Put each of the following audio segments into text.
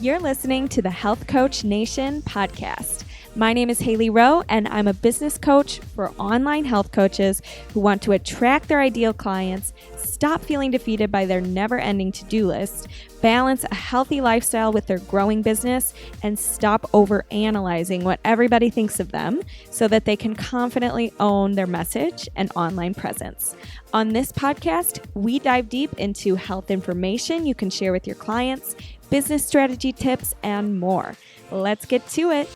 You're listening to the Health Coach Nation podcast. My name is Haley Rowe, and I'm a business coach for online health coaches who want to attract their ideal clients, stop feeling defeated by their never-ending to-do list, balance a healthy lifestyle with their growing business, and stop over-analyzing what everybody thinks of them so that they can confidently own their message and online presence. On this podcast, we dive deep into health information you can share with your clients, business strategy tips, and more. Let's get to it.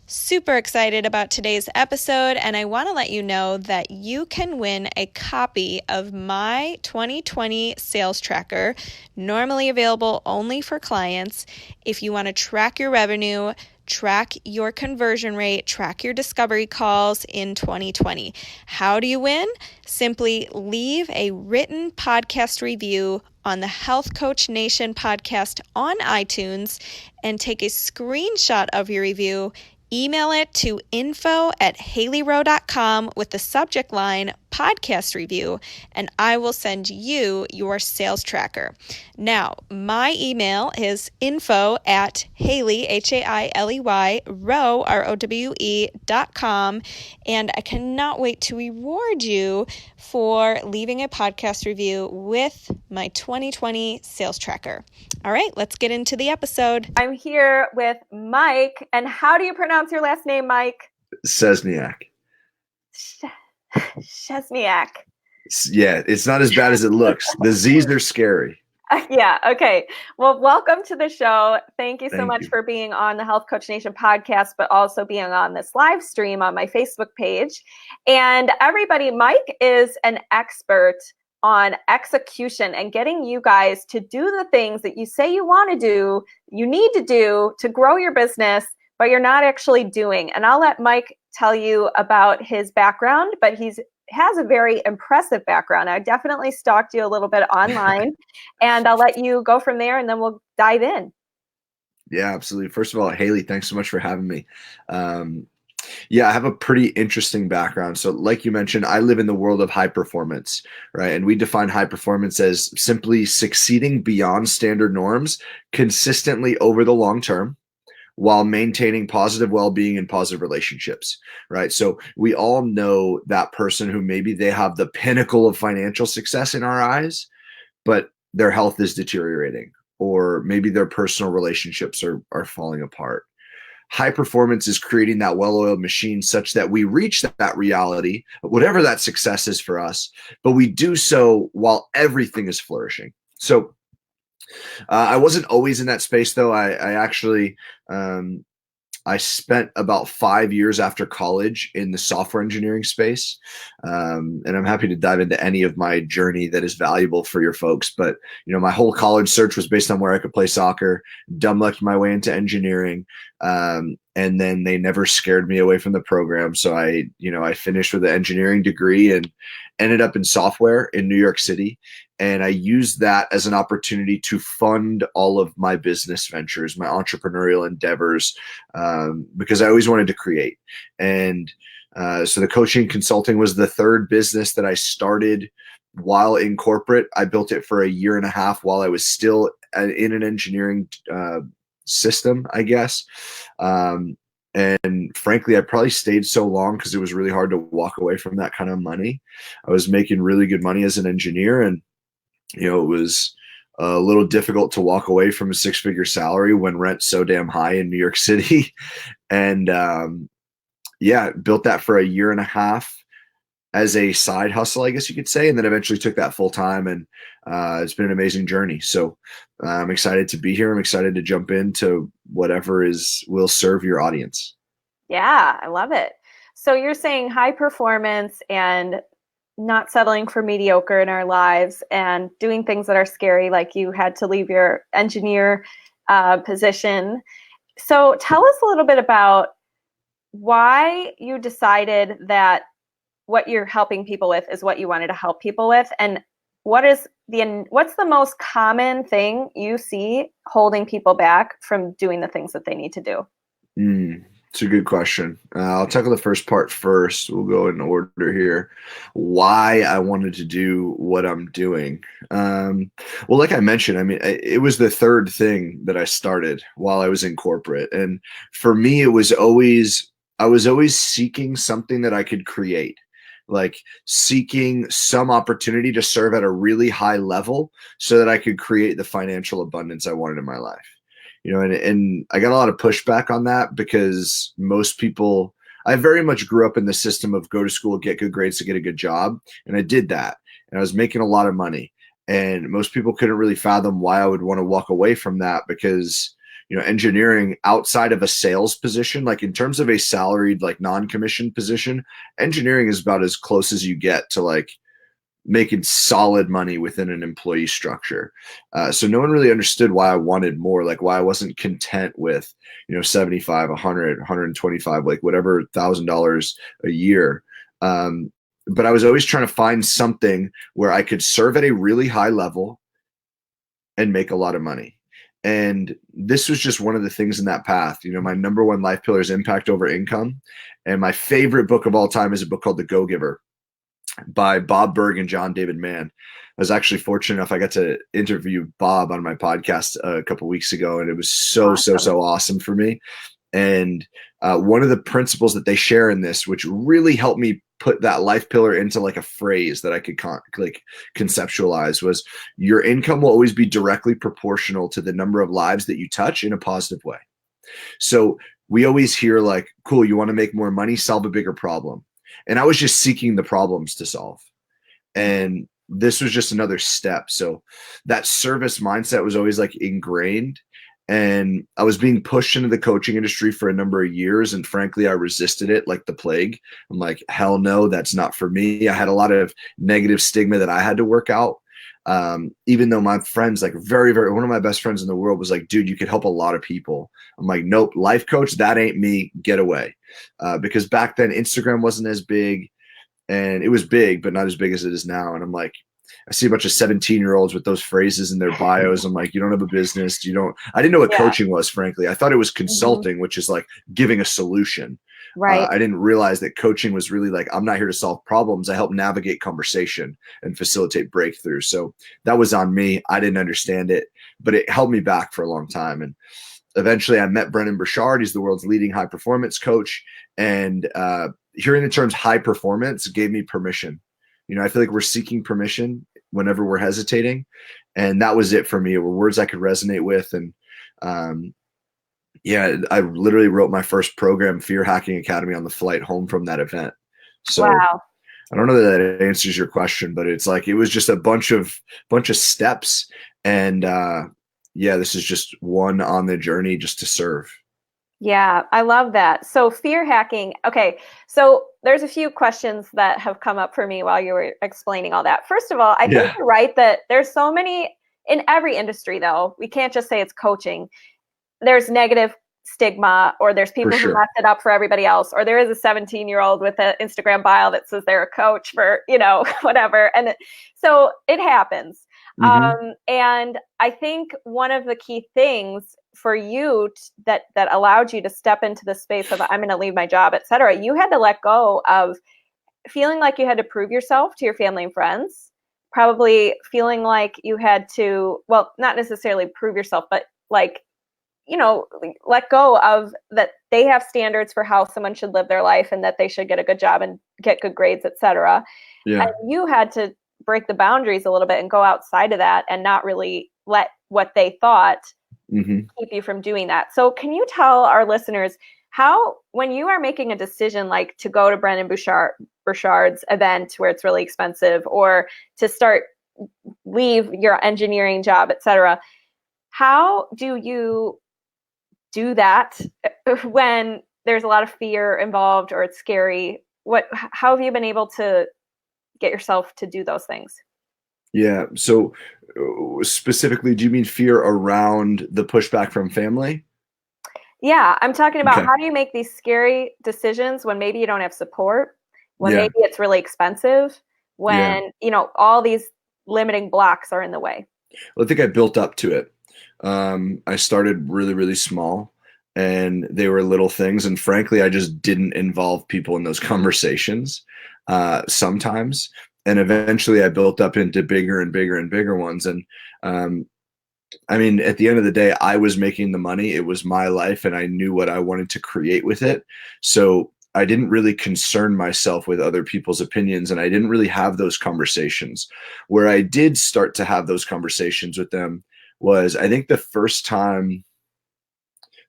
Super excited about today's episode, and I want to let you know that you can win a copy of my 2020 sales tracker, normally available only for clients. If you want to track your revenue, track your conversion rate, track your discovery calls in 2020. How do you win? Simply leave a written podcast review on the Health Coach Nation podcast on iTunes and take a screenshot of your review. Email it to info@haleyrowe.com with the subject line podcast review, and I will send you your sales tracker. Now, my email is info@haley, Haley, Rowe, ROWE.com, and I cannot wait to reward you for leaving a podcast review with my 2020 sales tracker. All right, let's get into the episode. I'm here with Mike, and how do you pronounce your last name, Mike? Szczesniak. Szczesniak. Yeah, it's not as bad as it looks. The Z's are scary. Yeah, okay. Well, welcome to the show. Thank you so Thank much you. for being on the Health Coach Nation podcast, but also being on this live stream on my Facebook page. And everybody, Mike is an expert on execution and getting you guys to do the things that you say you want to do, you need to do to grow your business, but you're not actually doing. And I'll let Mike tell you about his background, but has a very impressive background. I definitely stalked you a little bit online, and I'll let you go from there, and then we'll dive in. Yeah, absolutely. First of all, Haley, thanks so much for having me. Yeah, I have a pretty interesting background. So like you mentioned, I live in the world of high performance, right? And we define high performance as simply succeeding beyond standard norms consistently over the long term, while maintaining positive well-being and positive relationships, right? So we all know that person who maybe they have the pinnacle of financial success in our eyes, but their health is deteriorating, or maybe their personal relationships are falling apart. High performance is creating that well-oiled machine such that we reach that reality, whatever that success is for us, but we do so while everything is flourishing. So I wasn't always in that space, though. I actually I spent about 5 years after college in the software engineering space, and I'm happy to dive into any of my journey that is valuable for your folks. But my whole college search was based on where I could play soccer. Dumb lucked my way into engineering, and then they never scared me away from the program. So I finished with an engineering degree and ended up in software in New York City. And I used that as an opportunity to fund all of my business ventures, my entrepreneurial endeavors, because I always wanted to create. And so the coaching consulting was the third business that I started while in corporate. I built it for a year and a half while I was still in an engineering system, I guess. And frankly, I probably stayed so long because it was really hard to walk away from that kind of money. I was making really good money as an engineer, and it was a little difficult to walk away from a 6-figure salary when rent's so damn high in New York City. And built that for a year and a half as a side hustle, I guess you could say, and then eventually took that full time. And it's been an amazing journey. So I'm excited to be here. I'm excited to jump into whatever will serve your audience. Yeah, I love it. So you're saying high performance and not settling for mediocre in our lives and doing things that are scary, like you had to leave your engineer position. So tell us a little bit about why you decided that what you're helping people with is what you wanted to help people with, and what's the most common thing you see holding people back from doing the things that they need to do? It's a good question. I'll tackle the first part first. We'll go in order here. Why I wanted to do what I'm doing. Well, like I mentioned, I mean, it was the third thing that I started while I was in corporate. And for me, I was always seeking something that I could create, like seeking some opportunity to serve at a really high level so that I could create the financial abundance I wanted in my life. And I got a lot of pushback on that because most people, I very much grew up in the system of go to school, get good grades to get a good job. And I did that. And I was making a lot of money. And most people couldn't really fathom why I would want to walk away from that because, engineering outside of a sales position, like in terms of a salaried, like non-commissioned position, engineering is about as close as you get to like making solid money within an employee structure. So no one really understood why I wanted more, like why I wasn't content with, 75, 100, 125, like whatever $1,000 a year. But I was always trying to find something where I could serve at a really high level and make a lot of money. And this was just one of the things in that path. My number one life pillar is impact over income. And my favorite book of all time is a book called The Go-Giver by Bob Burg and John David Mann. I was actually fortunate enough, I got to interview Bob on my podcast a couple weeks ago, and it was so awesome for me. And one of the principles that they share in this, which really helped me put that life pillar into like a phrase that I could conceptualize, was your income will always be directly proportional to the number of lives that you touch in a positive way. So we always hear like, cool, you want to make more money, solve a bigger problem. And I was just seeking the problems to solve. And this was just another step. So that service mindset was always like ingrained. And I was being pushed into the coaching industry for a number of years. And frankly, I resisted it like the plague. I'm like, hell no, that's not for me. I had a lot of negative stigma that I had to work out. Even though my friends, like one of my best friends in the world was like, dude, you could help a lot of people. I'm like, nope, life coach, that ain't me, get away. Because back then Instagram wasn't as big, and it was big, but not as big as it is now. And I'm like, I see a bunch of 17-year-olds with those phrases in their bios. I'm like, you don't have a business. I didn't know what coaching was, frankly. I thought it was consulting, which is like giving a solution. Right. I didn't realize that coaching was really like, I'm not here to solve problems. I help navigate conversation and facilitate breakthroughs. So that was on me. I didn't understand it, but it held me back for a long time. And eventually I met Brendon Burchard. He's the world's leading high performance coach. And hearing the terms high performance gave me permission. I feel like we're seeking permission whenever we're hesitating. And that was it for me. It were words I could resonate with. And I literally wrote my first program, Fear Hacking Academy, on the flight home from that event. So wow. I don't know that answers your question, but it's like, it was just a bunch of steps. And this is just one on the journey just to serve. Yeah, I love that. So fear hacking. Okay. So there's a few questions that have come up for me while you were explaining all that. First of all, I think you're right that there's so many in every industry, though. We can't just say it's coaching. There's negative stigma, or there's people who mess it up for everybody else, or there is a 17-year-old with an Instagram bio that says they're a coach for, whatever. And so it happens. Mm-hmm. And I think one of the key things for you that allowed you to step into the space of I'm going to leave my job, et cetera, you had to let go of feeling like you had to prove yourself to your family and friends, probably feeling like you had to, well, not necessarily prove yourself, but like, let go of that they have standards for how someone should live their life and that they should get a good job and get good grades, et cetera. Yeah. And you had to break the boundaries a little bit and go outside of that and not really let what they thought keep you from doing that. So can you tell our listeners how, when you are making a decision like to go to Brendon Burchard's event where it's really expensive, or to leave your engineering job, et cetera, how do you do that when there's a lot of fear involved or it's scary? How have you been able to get yourself to do those things? Yeah. So specifically, do you mean fear around the pushback from family? Yeah, I'm talking about how do you make these scary decisions when maybe you don't have support, when maybe it's really expensive, when, all these limiting blocks are in the way? Well, I think I built up to it. I started really, really small. and they were little things. And frankly, I just didn't involve people in those conversations sometimes. And eventually I built up into bigger and bigger and bigger ones. And I mean, at the end of the day, I was making the money. It was my life, and I knew what I wanted to create with it. So I didn't really concern myself with other people's opinions, and I didn't really have those conversations. Where I did start to have those conversations with them was, I think, the first time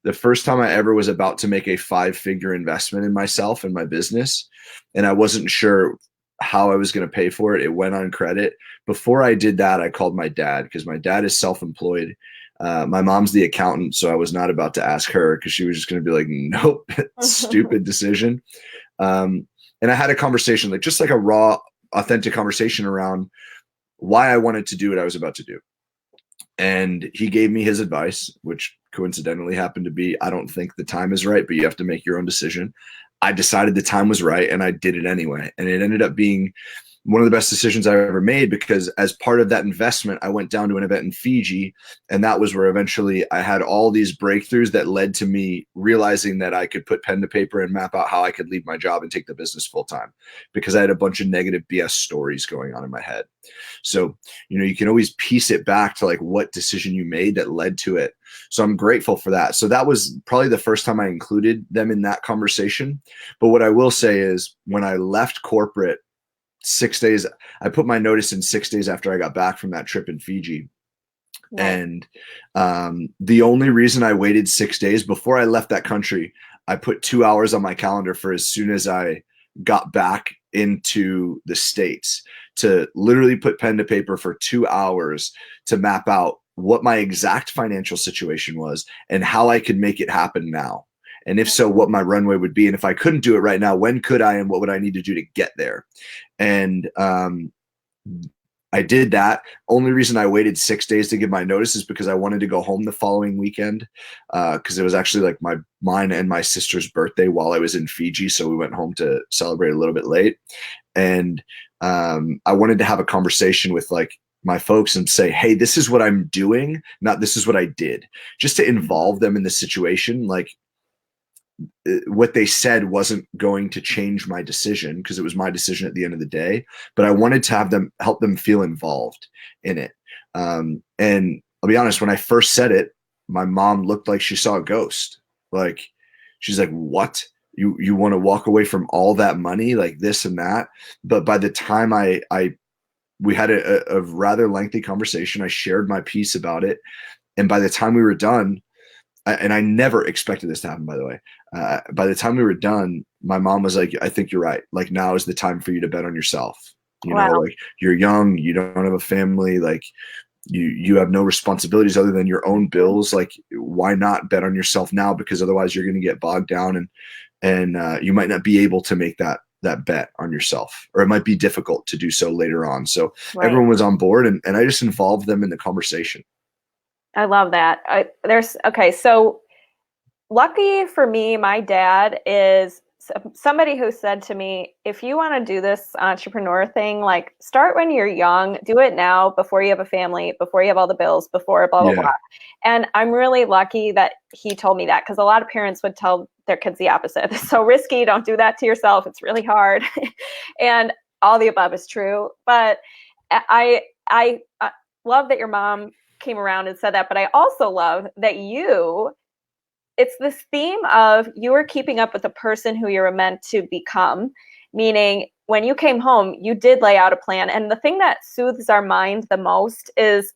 I ever was about to make a 5-figure investment in myself and my business, and I wasn't sure how I was going to pay for it. It went on credit. Before I did that, I called my dad, because my dad is self-employed. My mom's the accountant, so I was not about to ask her, because she was just going to be like, nope, stupid decision. And I had a conversation, like just like a raw, authentic conversation around why I wanted to do what I was about to do. And he gave me his advice, which coincidentally happened to be, I don't think the time is right, but you have to make your own decision. I decided the time was right, and I did it anyway. And it ended up being one of the best decisions I ever made, because as part of that investment, I went down to an event in Fiji, and that was where eventually I had all these breakthroughs that led to me realizing that I could put pen to paper and map out how I could leave my job and take the business full time, because I had a bunch of negative BS stories going on in my head. So, you can always piece it back to like what decision you made that led to it. So I'm grateful for that. So that was probably the first time I included them in that conversation. But what I will say is, when I left corporate, 6 days, I put my notice in 6 days after I got back from that trip in Fiji. Right. And the only reason I waited 6 days before I left that country, I put 2 hours on my calendar for as soon as I got back into the States, to literally put pen to paper for 2 hours to map out what my exact financial situation was and how I could make it happen now. And if so, what my runway would be. And if I couldn't do it right now, when could I, and what would I need to do to get there? And I did that. Only reason I waited 6 days to give my notice is because I wanted to go home the following weekend, because it was actually like mine and my sister's birthday while I was in Fiji. So we went home to celebrate a little bit late. And I wanted to have a conversation with like my folks and say, hey, this is what I'm doing, not this is what I did, just to involve them in the situation. Like, what they said wasn't going to change my decision, because it was my decision at the end of the day, but I wanted to have them, help them feel involved in it. And I'll be honest, when I first said it, my mom looked like she saw a ghost. Like, she's like, what? You want to walk away from all that money, like this and that? But by the time we had a rather lengthy conversation, I shared my piece about it. And by the time we were done, and I never expected this to happen, by the way. By the time we were done, my mom was like, I think you're right. Like, now is the time for you to bet on yourself. Like, you're young, you don't have a family, like you have no responsibilities other than your own bills. Like, why not bet on yourself now? Because otherwise you're going to get bogged down, and you might not be able to make that bet on yourself, or it might be difficult to do so later on. So everyone was on board, and I just involved them in the conversation. I love that. Okay. So lucky for me, my dad is somebody who said to me, if you want to do this entrepreneur thing, like, start when you're young, do it now, before you have a family, before you have all the bills, before blah, blah, blah. And I'm really lucky that he told me that, because a lot of parents would tell their kids the opposite. It's so risky. Don't do that to yourself. It's really hard. And all the above is true. But I love that your mom came around and said that, but I also love that it's this theme of you were keeping up with the person who you're meant to become, meaning when you came home, you did lay out a plan. And the thing that soothes our mind the most is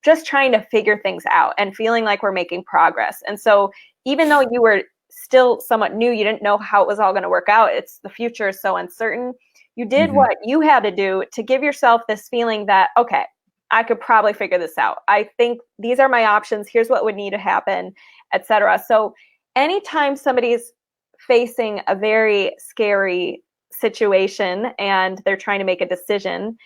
just trying to figure things out and feeling like we're making progress. And so even though you were still somewhat new, you didn't know how it was all going to work out. The future is so uncertain. You did what you had to do to give yourself this feeling that, okay, I could probably figure this out. I think these are my options. Here's what would need to happen, etc. So anytime somebody's facing a very scary situation and they're trying to make a decision,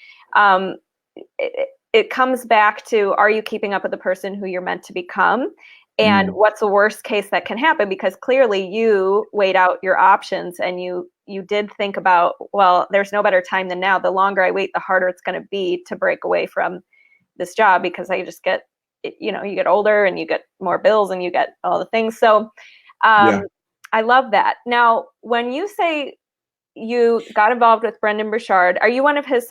it comes back to, are you keeping up with the person who you're meant to become? And what's the worst case that can happen? Because clearly you weighed out your options, and you did think about, well, there's no better time than now. The longer I wait, the harder it's going to be to break away from this job, because I just get, you get older and you get more bills and you get all the things. So Yeah. I love that. Now, when you say you got involved with Brendon Burchard, are you one of his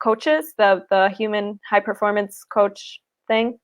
coaches, the human high performance coach thing?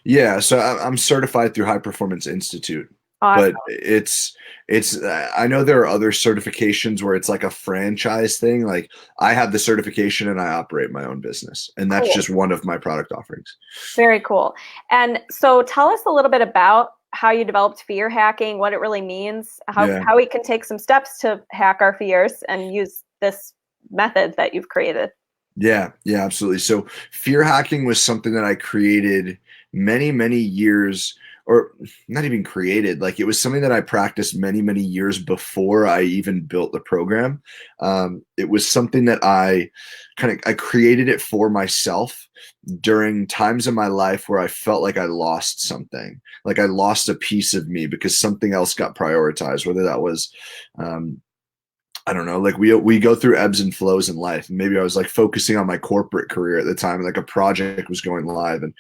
Yeah, so I'm certified through High Performance Institute, Awesome. but it's I know there are other certifications where it's like a franchise thing. Like I have the certification and I operate my own business, and that's Cool. just one of my product offerings. Very cool. And so tell us a little bit about how you developed fear hacking, what it really means, Yeah. how we can take some steps to hack our fears and use this method that you've created. Yeah, yeah, absolutely. So fear hacking was something that I created many, many years, or not even created, like it was something that I practiced many, many years before I even built the program. It was something that I created it for myself during times in my life where I felt like I lost something, like I lost a piece of me because something else got prioritized, whether that was I don't know, like we go through ebbs and flows in life. And maybe I was like focusing on my corporate career at the time, like a project was going live and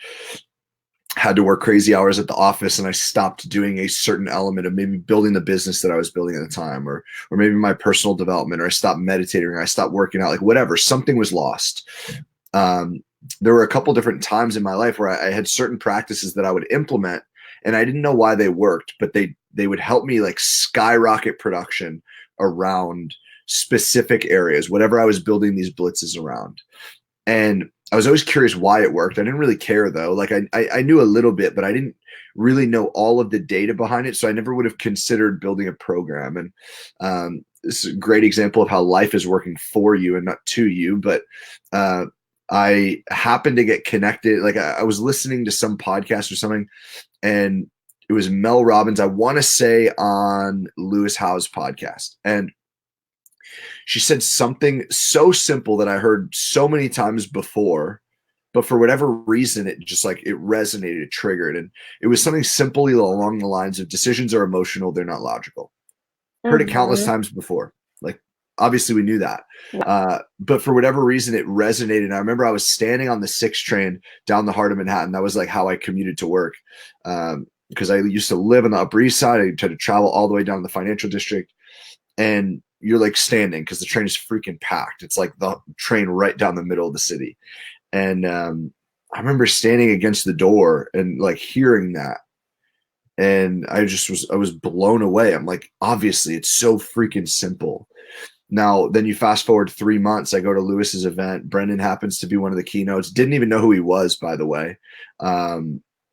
had to work crazy hours at the office, and I stopped doing a certain element of maybe building the business that I was building at the time, or maybe my personal development, or I stopped meditating, or I stopped working out, like whatever, something was lost. Um, there were a couple different times in my life where I had certain practices that I would implement and I didn't know why they worked, but they would help me like skyrocket production around specific areas, whatever I was building these blitzes around. And I was always curious why it worked. I didn't really care though. Like I knew a little bit, but I didn't really know all of the data behind it. So I never would have considered building a program. And this is a great example of how life is working for you and not to you. But uh, I happened to get connected. Like I was listening to some podcast or something, and it was Mel Robbins, I want to say on Lewis Howes' podcast. And she said something so simple that I heard so many times before, but for whatever reason, it just like it resonated, it triggered. And it was something simply along the lines of decisions are emotional, they're not logical. Heard it countless Mhm. times before. Like, obviously, we knew that. Yeah. But for whatever reason, it resonated. And I remember I was standing on the 6 train down the heart of Manhattan. That was like how I commuted to work. Because I used to live on the Upper East Side. I had to travel all the way down to the financial district. And you're like standing because the train is freaking packed. It's like the train right down the middle of the city. And I remember standing against the door and like hearing that. And I was blown away. I'm like, obviously, it's so freaking simple. Now, then you fast forward 3 months, I go to Lewis's event. Brendon happens to be one of the keynotes. Didn't even know who he was, by the way,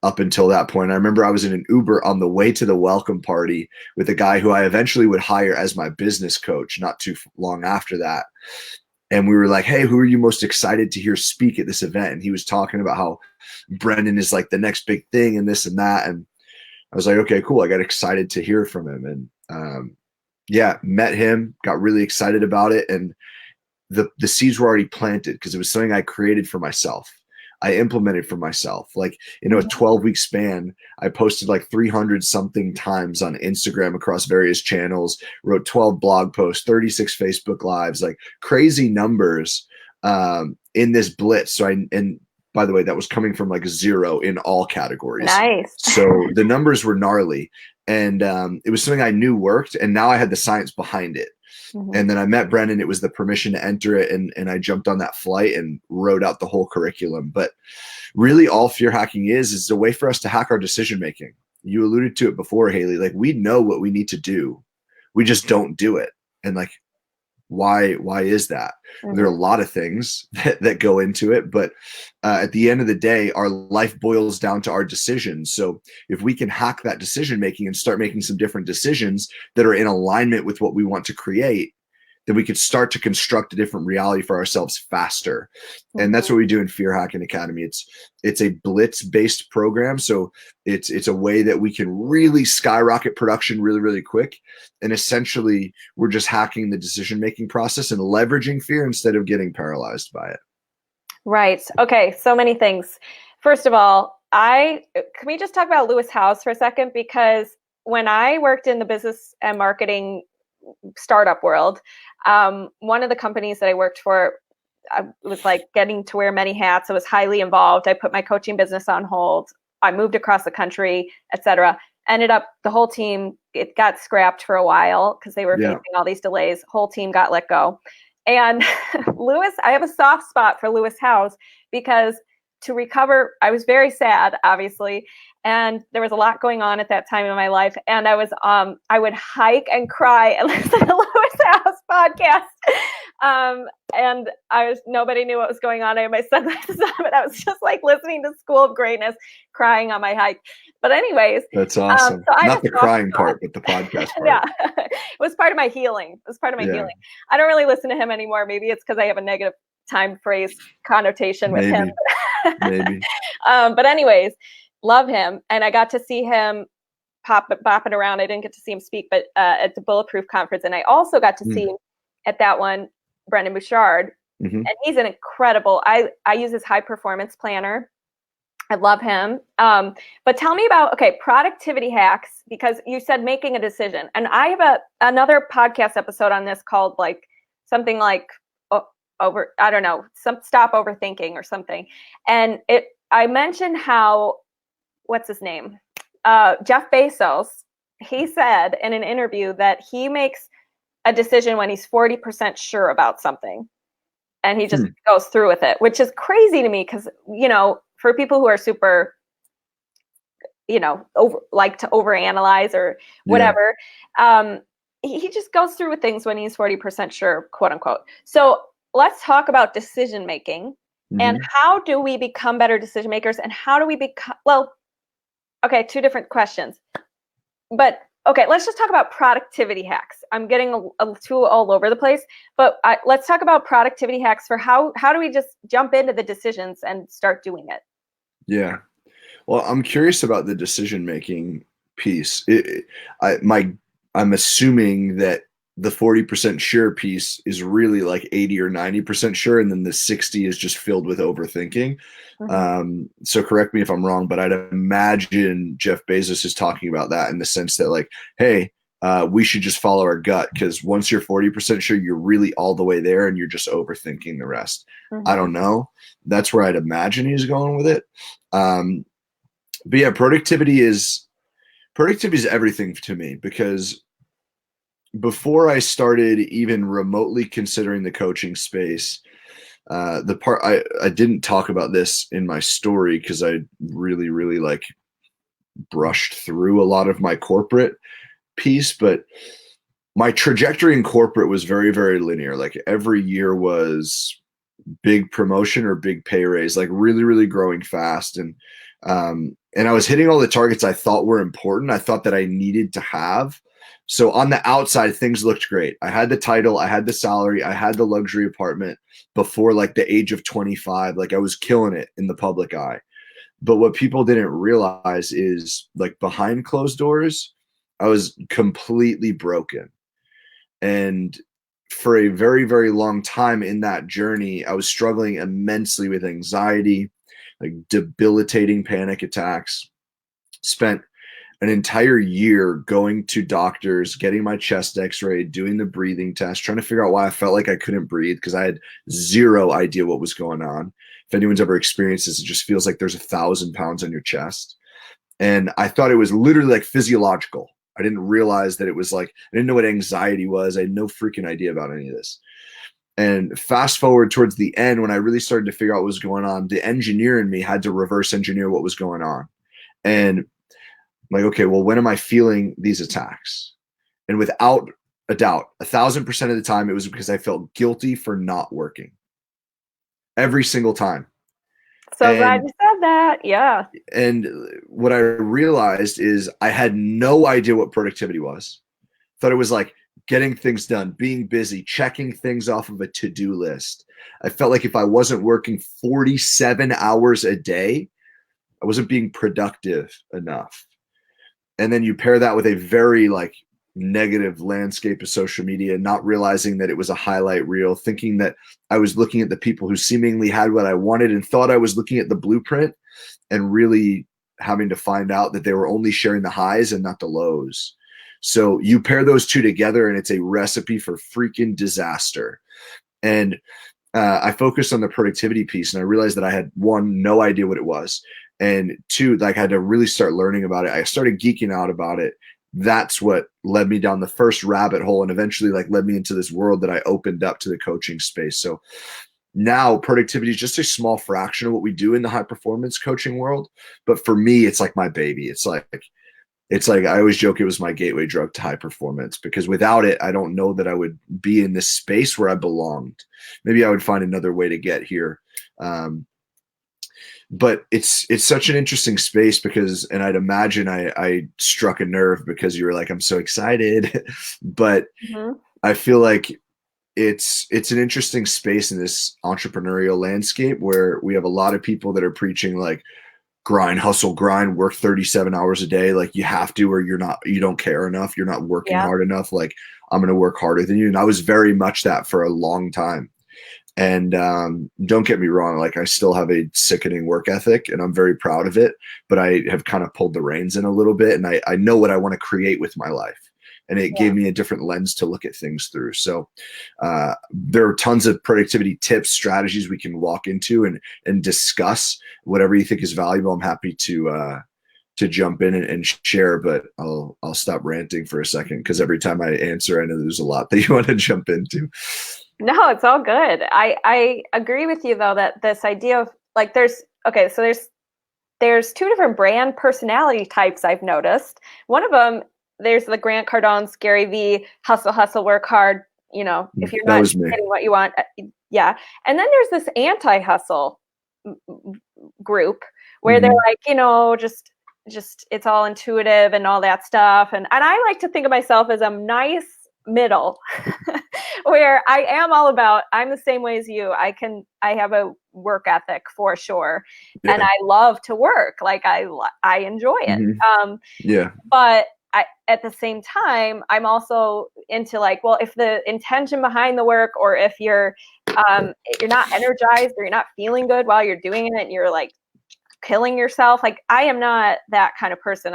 up until that point. I remember I was in an Uber on the way to the welcome party with a guy who I eventually would hire as my business coach not too long after that. And we were like, hey, who are you most excited to hear speak at this event? And he was talking about how Brendon is like the next big thing and this and that. And I was like, okay, cool. I got excited to hear from him. And yeah, met him, got really excited about it. And the seeds were already planted because it was something I created for myself. I implemented for myself. Like in a 12-week span, I posted like 300 something times on Instagram across various channels, wrote 12 blog posts, 36 Facebook lives, like crazy numbers in this blitz. So and by the way, that was coming from like 0 in all categories. Nice. So the numbers were gnarly. And it was something I knew worked. And now I had the science behind it. And then I met Brendon. It was the permission to enter it. And I jumped on that flight and wrote out the whole curriculum. But really, all fear hacking is a way for us to hack our decision making. You alluded to it before, Haley. Like we know what we need to do. We just don't do it. And like, why is that? There are a lot of things that go into it, but at the end of the day, our life boils down to our decisions. So if we can hack that decision making and start making some different decisions that are in alignment with what we want to create, then we could start to construct a different reality for ourselves faster. And that's what we do in Fear Hacking Academy. It's a blitz based program. So it's a way that we can really skyrocket production really, really quick. And essentially we're just hacking the decision-making process and leveraging fear instead of getting paralyzed by it. Right. Okay. So many things. First of all, can we just talk about Lewis Howes for a second? Because when I worked in the business and marketing startup world, one of the companies that I worked for, I was like getting to wear many hats. I was highly involved. I put my coaching business on hold. I moved across the country, etc. ended up the whole team, it got scrapped for a while because they were Yeah. facing all these delays. Whole team got let go. And Lewis, I have a soft spot for Lewis Howes because to recover, I was very sad, obviously. And there was a lot going on at that time in my life. And I would hike and cry and listen to Lewis Howes podcast. And nobody knew what was going on. I had my sunglasses on, but I was just like listening to School of Greatness, crying on my hike. But anyways. That's awesome. So not the crying part, but the podcast part. Yeah. It was part of my healing. Healing. I don't really listen to him anymore. Maybe it's because I have a negative time phrase connotation with him. Maybe. But anyways, love him. And I got to see him bopping around. I didn't get to see him speak, but at the Bulletproof conference. And I also got to see at that one, Brendon Burchard. Mm-hmm. And he's an incredible, I use his high performance planner. I love him. But tell me about, productivity hacks, because you said making a decision. And I have another podcast episode on this called something like stop overthinking or something. And I mentioned how, what's his name? Jeff Bezos, he said in an interview that he makes a decision when he's 40% sure about something. And he just goes through with it, which is crazy to me because, for people who are super, like to overanalyze or whatever, he just goes through with things when he's 40% sure, quote unquote. So let's talk about decision making and how do we become better decision makers, and how do we become, two different questions. But let's just talk about productivity hacks. I'm getting too all over the place, but let's talk about productivity hacks for how do we just jump into the decisions and start doing it? Yeah. Well, I'm curious about the decision-making piece. I'm assuming that the 40% sure piece is really like 80 or 90% sure, and then the 60 is just filled with overthinking. So correct me if I'm wrong, but I'd imagine Jeff Bezos is talking about that in the sense that hey, we should just follow our gut, because once you're 40% sure, you're really all the way there and you're just overthinking the rest. I don't know. That's where I'd imagine he's going with it. But yeah, productivity is everything to me, because before I started even remotely considering the coaching space, the part I didn't talk about this in my story because I really, really brushed through a lot of my corporate piece, but my trajectory in corporate was very, very linear. Every year was big promotion or big pay raise, really, really growing fast. And I was hitting all the targets I thought were important. I thought that I needed to have. So on the outside, things looked great. I had the title, I had the salary, I had the luxury apartment before the age of 25. I was killing it in the public eye. But what people didn't realize is behind closed doors, I was completely broken. And for a very, very long time in that journey, I was struggling immensely with anxiety, debilitating panic attacks. Spent an entire year going to doctors, getting my chest x-rayed, doing the breathing test, trying to figure out why I felt like I couldn't breathe, because I had zero idea what was going on. If anyone's ever experienced this, it just feels like there's 1,000 pounds on your chest. And I thought it was literally physiological. I didn't realize that it was I didn't know what anxiety was. I had no freaking idea about any of this. And fast forward towards the end, when I really started to figure out what was going on, the engineer in me had to reverse engineer what was going on. And I'm okay, well, when am I feeling these attacks? And without a doubt, 1,000% of the time, it was because I felt guilty for not working. Every single time. So glad you said that. Yeah. And what I realized is I had no idea what productivity was. Thought it was getting things done, being busy, checking things off of a to-do list. I felt like if I wasn't working 47 hours a day, I wasn't being productive enough. And then you pair that with a very negative landscape of social media, not realizing that it was a highlight reel, thinking that I was looking at the people who seemingly had what I wanted and thought I was looking at the blueprint, and really having to find out that they were only sharing the highs and not the lows. So you pair those two together and it's a recipe for freaking disaster. And I focused on the productivity piece, and I realized that I had, one, no idea what it was. And two, like I had to really start learning about it. I started geeking out about it. That's what led me down the first rabbit hole and eventually like led me into this world that I opened up to the coaching space. So now productivity is just a small fraction of what we do in the high performance coaching world. But for me, it's like my baby. It's like I always joke it was my gateway drug to high performance, because without it, I don't know that I would be in this space where I belonged. Maybe I would find another way to get here. But it's such an interesting space because, and I'd imagine I struck a nerve because you were like, I'm so excited, but I feel like it's an interesting space in this entrepreneurial landscape where we have a lot of people that are preaching like grind, hustle, grind, work 37 hours a day. Like you have to, or you don't care enough. You're not working hard enough. Like I'm going to work harder than you. And I was very much that for a long time. And don't get me wrong, like I still have a sickening work ethic and I'm very proud of it, but I have kind of pulled the reins in a little bit, and I know what I want to create with my life. And it gave me a different lens to look at things through. So there are tons of productivity tips, strategies we can walk into and discuss. Whatever you think is valuable, I'm happy to jump in and share, but I'll stop ranting for a second because every time I answer, I know there's a lot that you want to jump into. No, it's all good. I agree with you though, that this idea of like there's two different brand personality types I've noticed. One of them, there's the Grant Cardone's, Gary V, hustle, work hard, you know, if you're not getting what you want. Yeah. And then there's this anti-hustle group where they're like, you know, just it's all intuitive and all that stuff. And I like to think of myself as a nice middle where I am all about, I'm the same way as you. I have a work ethic for sure. And I love to work. Like I enjoy it. But at the same time, I'm also into like, well, if the intention behind the work, or if you're not energized or you're not feeling good while you're doing it and you're like killing yourself, like I am not that kind of person.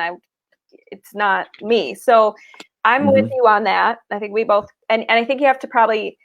It's not me. So I'm with you on that. I think we both, and I think you have to probably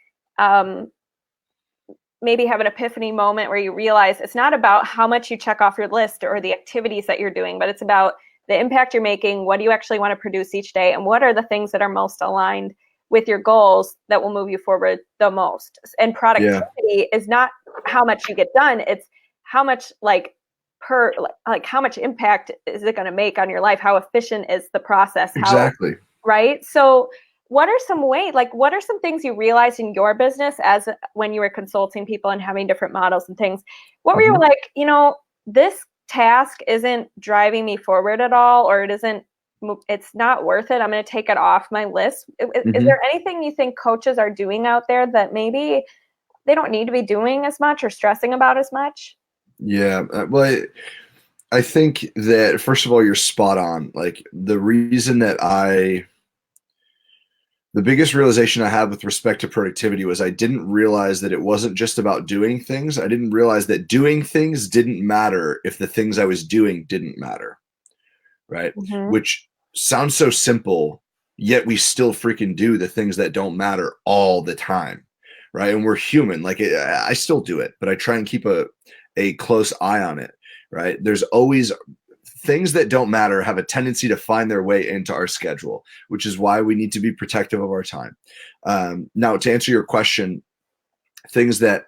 maybe have an epiphany moment where you realize it's not about how much you check off your list or the activities that you're doing, but it's about the impact you're making. What do you actually want to produce each day? And what are the things that are most aligned with your goals that will move you forward the most? And productivity is not how much you get done. It's how much how much impact is it going to make on your life? How efficient is the process? Exactly. Right. So what are some things you realized in your business as when you were consulting people and having different models and things? What were you like, you know, this task isn't driving me forward at all, or it's not worth it. I'm going to take it off my list. Is there anything you think coaches are doing out there that maybe they don't need to be doing as much or stressing about as much? Yeah. Well, I think that first of all, you're spot on. Like the biggest realization I had with respect to productivity was I didn't realize that it wasn't just about doing things. I didn't realize that doing things didn't matter if the things I was doing didn't matter, right? Which sounds so simple, yet we still freaking do the things that don't matter all the time, right? And we're human. Like I still do it, but I try and keep a close eye on it, right? There's always things that don't matter have a tendency to find their way into our schedule, which is why we need to be protective of our time. Now, to answer your question, things that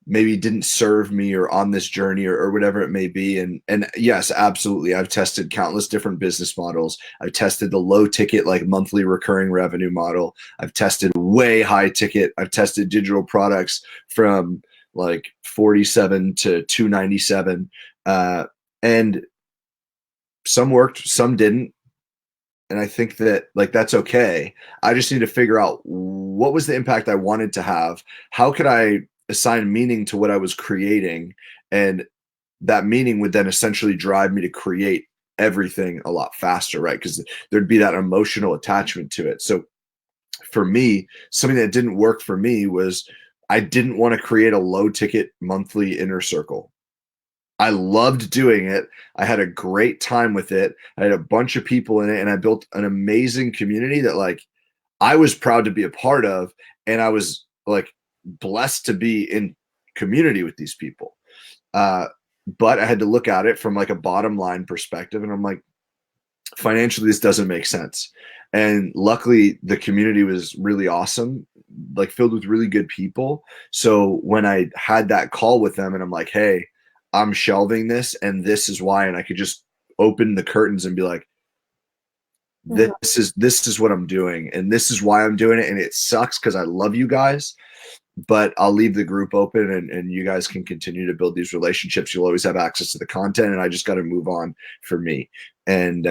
maybe didn't serve me or on this journey or whatever it may be. And yes, absolutely. I've tested countless different business models. I've tested the low ticket, like monthly recurring revenue model. I've tested way high ticket. I've tested digital products from like 47 to 297. And some worked, some didn't. And I think that like, that's okay. I just need to figure out what was the impact I wanted to have. How could I assign meaning to what I was creating? And that meaning would then essentially drive me to create everything a lot faster, right? Because there'd be that emotional attachment to it. So for me, something that didn't work for me was I didn't want to create a low ticket monthly inner circle. I loved doing it. I had a great time with it. I had a bunch of people in it, and I built an amazing community that like I was proud to be a part of. And I was like blessed to be in community with these people. but I had to look at it from like a bottom line perspective. And I'm like, financially, this doesn't make sense. And luckily the community was really awesome, like filled with really good people. So when I had that call with them and I'm like, hey, I'm shelving this and this is why, and I could just open the curtains and be like, this is what I'm doing and this is why I'm doing it. And it sucks because I love you guys, but I'll leave the group open and you guys can continue to build these relationships. You'll always have access to the content and I just got to move on for me. And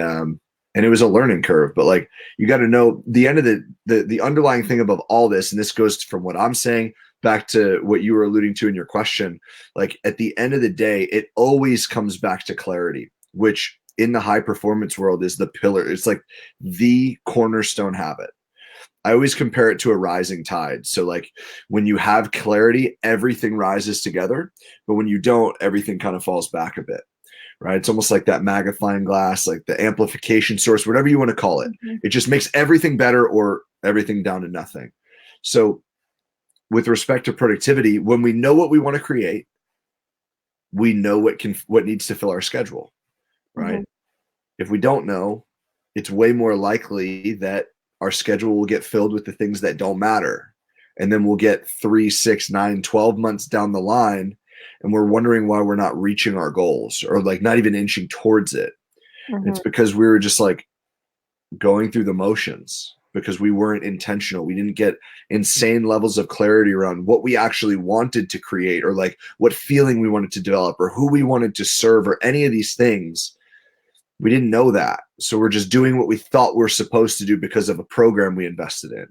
it was a learning curve, but like, you got to know the end of the underlying thing above all this. And this goes from what I'm saying back to what you were alluding to in your question. Like at the end of the day, it always comes back to clarity, which in the high performance world is the pillar. It's like the cornerstone habit. I always compare it to a rising tide. So like when you have clarity, everything rises together, but when you don't, everything kind of falls back a bit, right? It's almost like that magnifying glass, like the amplification source, whatever you want to call it. It just makes everything better or everything down to nothing. So with respect to productivity, when we know what we want to create, we know what needs to fill our schedule, right? If we don't know, it's way more likely that our schedule will get filled with the things that don't matter. And then we'll get 3, 6, 9, 12 months down the line and we're wondering why we're not reaching our goals or like not even inching towards it. It's because we were just like going through the motions because we weren't intentional. We didn't get insane levels of clarity around what we actually wanted to create or like what feeling we wanted to develop or who we wanted to serve or any of these things. We didn't know that. So we're just doing what we thought we're supposed to do because of a program we invested in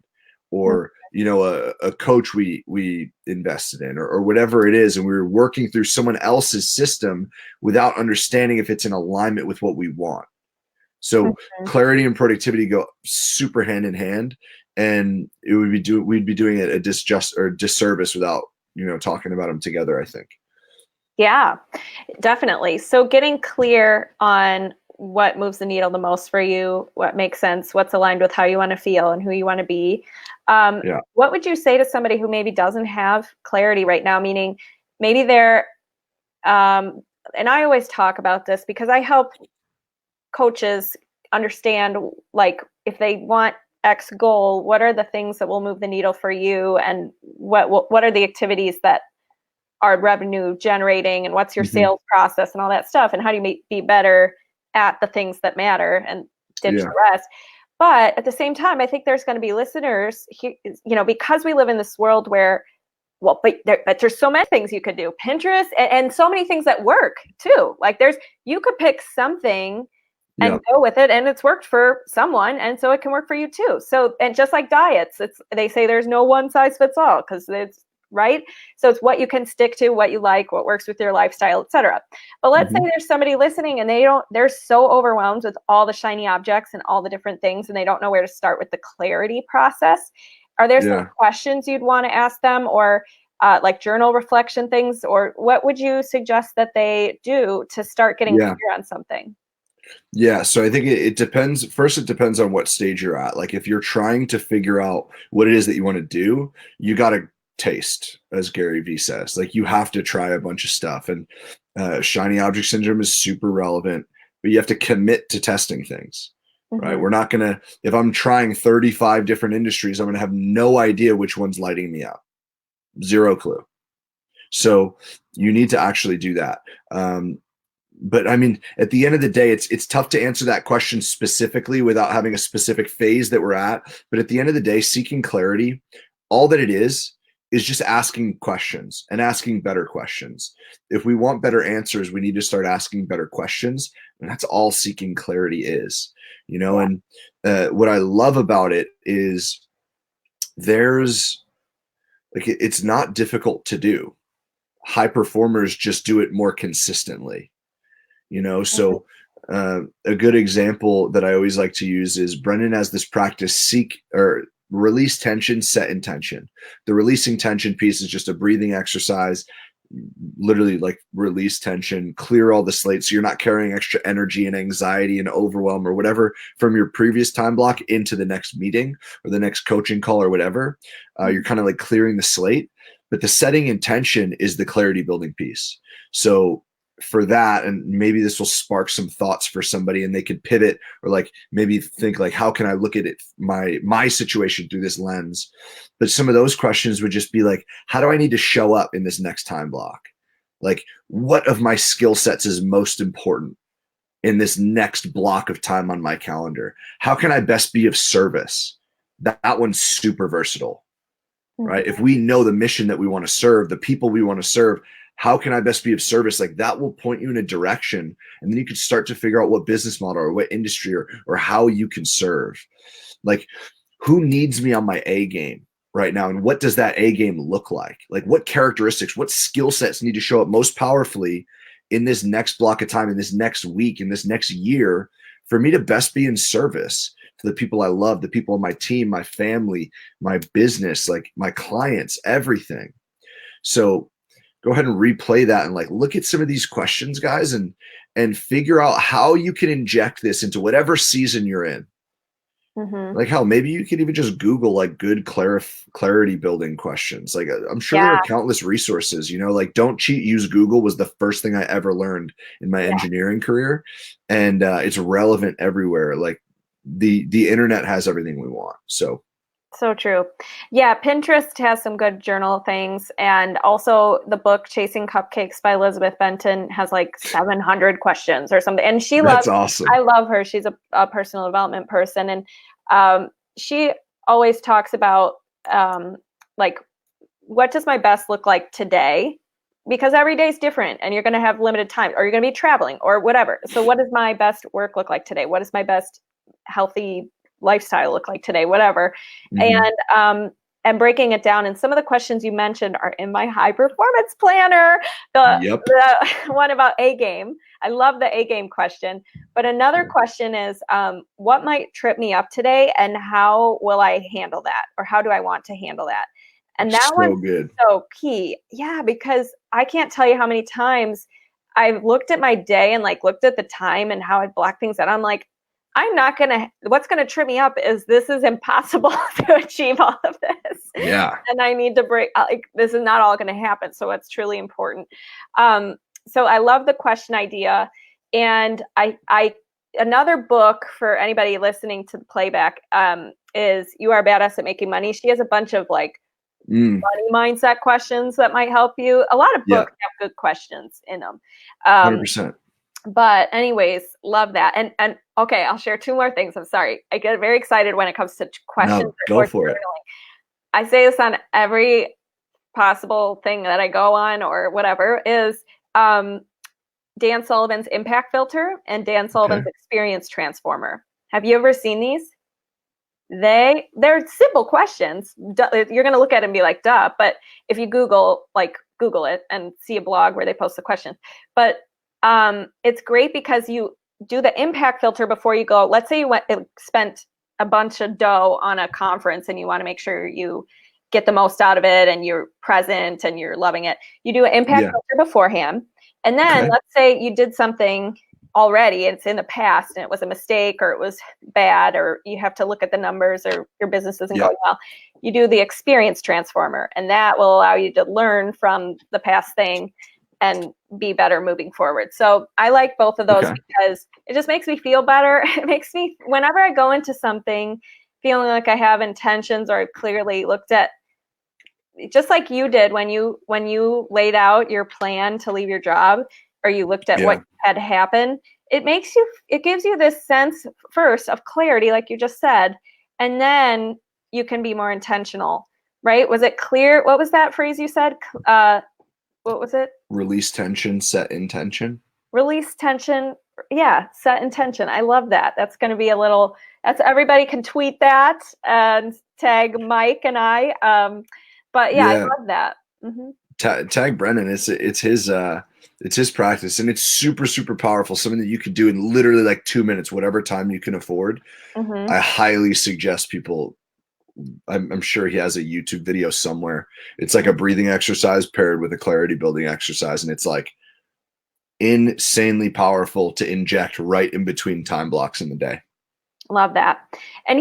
or, you know, a coach we invested in or whatever it is. And we were working through someone else's system without understanding if it's in alignment with what we want. So clarity and productivity go super hand in hand, and we'd be doing it a disservice without, you know, talking about them together, I think. Yeah, definitely. So getting clear on what moves the needle the most for you, what makes sense, what's aligned with how you want to feel and who you want to be. What would you say to somebody who maybe doesn't have clarity right now? Meaning maybe they're, and I always talk about this because I help coaches understand, like, if they want X goal, what are the things that will move the needle for you, and what are the activities that are revenue generating, and what's your sales process and all that stuff, and how do you be better at the things that matter and ditch the rest. But at the same time, I think there's going to be listeners, you know, because we live in this world where, well, but there's so many things you could do, Pinterest, and so many things that work too. Like you could pick something and go with it, and it's worked for someone, and so it can work for you too. So, and just like diets, they say there's no one size fits all, because it's right. So it's what you can stick to, what you like, what works with your lifestyle, etc. But let's say there's somebody listening and they're so overwhelmed with all the shiny objects and all the different things, and they don't know where to start with the clarity process. Are there some questions you'd want to ask them, or like journal reflection things, or what would you suggest that they do to start getting clear on something? Yeah, so I think it depends. First, it depends on what stage you're at. Like if you're trying to figure out what it is that you want to do, you got to taste, as Gary Vee says. Like you have to try a bunch of stuff, and shiny object syndrome is super relevant, but you have to commit to testing things, right? We're not going to, if I'm trying 35 different industries, I'm going to have no idea which one's lighting me up. Zero clue. So you need to actually do that. But I mean, at the end of the day, it's tough to answer that question specifically without having a specific phase that we're at. But at the end of the day, seeking clarity, all that it is just asking questions and asking better questions. If we want better answers, we need to start asking better questions. And that's all seeking clarity is, you know. And what I love about it is it's not difficult to do. High performers just do it more consistently. You know, so a good example that I always like to use is Brendan has this practice: release tension, set intention. The releasing tension piece is just a breathing exercise, literally like release tension, clear all the slate. So you're not carrying extra energy and anxiety and overwhelm or whatever from your previous time block into the next meeting or the next coaching call or whatever. You're kind of like clearing the slate. But the setting intention is the clarity building piece. So for that, and maybe this will spark some thoughts for somebody and they could pivot, or like maybe think like, how can I look at it, my situation through this lens? But some of those questions would just be like, how do I need to show up in this next time block? Like, what of my skill sets is most important in this next block of time on my calendar? How can I best be of service? That one's super versatile, right? If we know the mission that we want to serve, the people we want to serve, how can I best be of service? Like, that will point you in a direction, and then you can start to figure out what business model or what industry or how you can serve. Like, who needs me on my A game right now? And what does that A game look like? Like, what characteristics, what skill sets need to show up most powerfully in this next block of time, in this next week, in this next year, for me to best be in service to the people I love, the people on my team, my family, my business, like my clients, everything. So go ahead and replay that and like look at some of these questions, guys, and figure out how you can inject this into whatever season you're in. Like, hell, maybe you could even just Google like good clarity building questions. Like, I'm sure there are countless resources, you know, like Don't Cheat, Use Google was the first thing I ever learned in my engineering career. And it's relevant everywhere. Like, the internet has everything we want. So true. Yeah, Pinterest has some good journal things. And also the book Chasing Cupcakes by Elizabeth Benton has like 700 questions or something. And that's awesome. I love her. She's a personal development person. And she always talks about like, what does my best look like today? Because every day is different and you're going to have limited time, or you're going to be traveling or whatever. So what does my best work look like today? What does my best healthy lifestyle look like today, whatever. And breaking it down. And some of the questions you mentioned are in my high performance planner. The one about A game. I love the A game question. But another question is, what might trip me up today, and how will I handle that? Or how do I want to handle that? And that one's so key. Yeah, because I can't tell you how many times I've looked at my day and like looked at the time and how I block things out. I'm like, what's going to trip me up is this is impossible to achieve all of this. Yeah. And I need to break, like, this is not all going to happen. So it's truly important. So I love the question idea. And another book for anybody listening to the playback is You Are Badass at Making Money. She has a bunch of like money mindset questions that might help you. A lot of books have good questions in them. 100%. But anyways, love that. And okay, I'll share two more things. I'm sorry. I get very excited when it comes to questions. No, go for it. I say this on every possible thing that I go on or whatever, is Dan Sullivan's Impact Filter and Dan Sullivan's Experience Transformer. Have you ever seen these? They're simple questions. You're going to look at it and be like, duh. But if you Google it and see a blog where they post the questions. But it's great because you do the impact filter before you go. Let's say you spent a bunch of dough on a conference and you want to make sure you get the most out of it and you're present and you're loving it. You do an impact filter beforehand. And then let's say you did something already, it's in the past and it was a mistake or it was bad, or you have to look at the numbers or your business isn't going well. You do the experience transformer, and that will allow you to learn from the past thing and be better moving forward. So I like both of those because it just makes me feel better. It makes me, whenever I go into something feeling like I have intentions or I've clearly looked at, just like you did when you laid out your plan to leave your job, or you looked at what had happened, it gives you this sense first of clarity, like you just said, and then you can be more intentional, right? Was it clear? What was that phrase you said? What was it? Release tension, set intention. Release tension. Yeah. Set intention. I love that. That's going to be everybody can tweet that and tag Mike and I. But I love that. Tag Brennan. It's his practice, and it's super, super powerful. Something that you could do in literally like 2 minutes, whatever time you can afford. I highly suggest people. I'm sure he has a YouTube video somewhere. It's like a breathing exercise paired with a clarity building exercise. And it's like insanely powerful to inject right in between time blocks in the day. Love that. And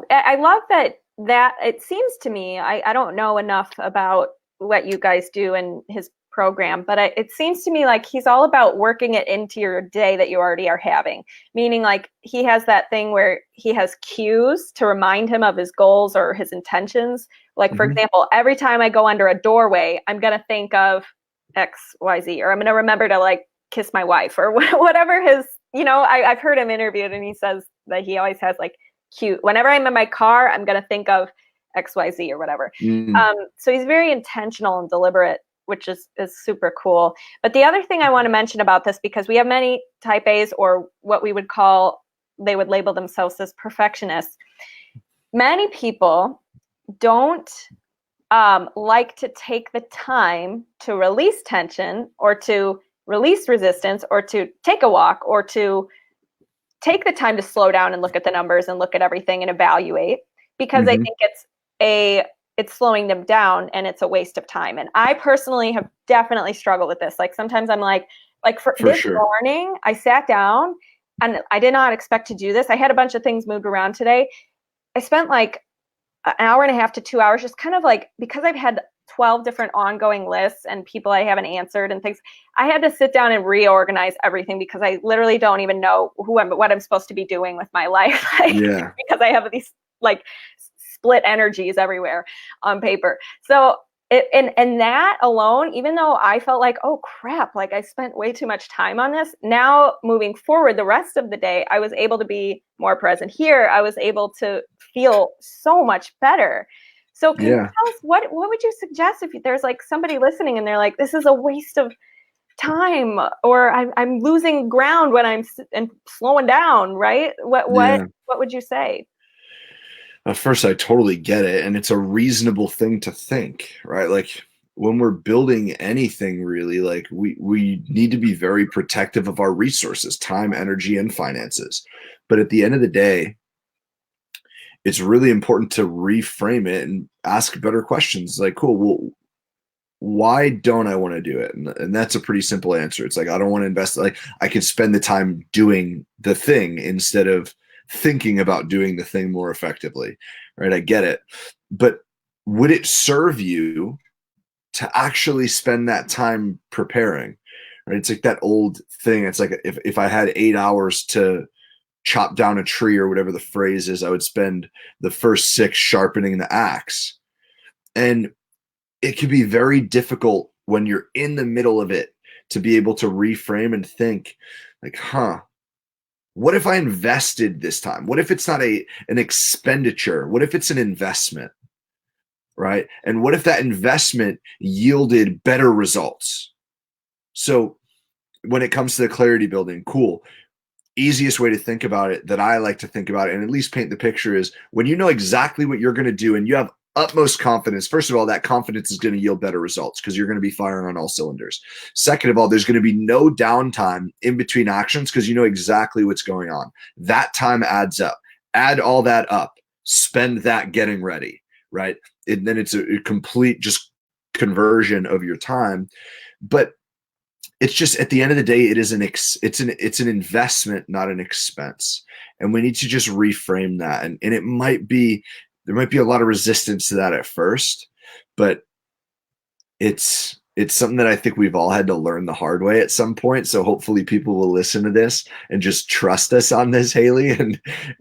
I love that it seems to me, I don't know enough about what you guys do and his program, but it seems to me like he's all about working it into your day that you already are having. Meaning like he has that thing where he has cues to remind him of his goals or his intentions. Like, for example, every time I go under a doorway, I'm going to think of X, Y, Z, or I'm going to remember to like kiss my wife or whatever his, I've heard him interviewed and he says that he always has like cute, whenever I'm in my car, I'm going to think of X, Y, Z or whatever. So he's very intentional and deliberate, which is super cool. But the other thing I want to mention about this, because we have many type A's, or what we would call, they would label themselves as perfectionists. Many people don't like to take the time to release tension or to release resistance or to take a walk or to take the time to slow down and look at the numbers and look at everything and evaluate, because I think it's slowing them down and it's a waste of time. And I personally have definitely struggled with this. Like sometimes I'm like for this morning, I sat down and I did not expect to do this. I had a bunch of things moved around today. I spent like an hour and a half to 2 hours, just kind of like, because I've had 12 different ongoing lists and people I haven't answered and things, I had to sit down and reorganize everything because I literally don't even know what I'm supposed to be doing with my life. Because I have these like split energies everywhere on paper. So and that alone, even though I felt like, oh crap, like I spent way too much time on this, now moving forward the rest of the day, I was able to be more present here. I was able to feel so much better. So can you tell us what would you suggest if there's like somebody listening and they're like, this is a waste of time, or I'm losing ground when I'm slowing down, right? What would you say? First, I totally get it. And it's a reasonable thing to think, right? Like when we're building anything really, like we need to be very protective of our resources, time, energy, and finances. But at the end of the day, it's really important to reframe it and ask better questions. Like, cool, well, why don't I want to do it? And that's a pretty simple answer. It's like, I don't want to invest. Like I could spend the time doing the thing instead of thinking about doing the thing more effectively, right? I get it. But would it serve you to actually spend that time preparing, right? It's like that old thing. It's like if I had 8 hours to chop down a tree or whatever the phrase is, I would spend the first 6 sharpening the axe. And it can be very difficult when you're in the middle of it to be able to reframe and think like, what if I invested this time? What if it's not an expenditure? What if it's an investment, right? And what if that investment yielded better results? So when it comes to the clarity building, cool. Easiest way to think about it that I like to think about it and at least paint the picture is when you know exactly what you're going to do and you have utmost confidence. First of all, that confidence is going to yield better results because you're going to be firing on all cylinders. Second of all, there's going to be no downtime in between actions because you know exactly what's going on. That time adds up. Add all that up. Spend that getting ready, right? And then it's a complete just conversion of your time. But it's just at the end of the day, it's an investment, not an expense. And we need to just reframe that. And it might be, there might be a lot of resistance to that at first, but it's something that I think we've all had to learn the hard way at some point. So hopefully people will listen to this and just trust us on this, Haley,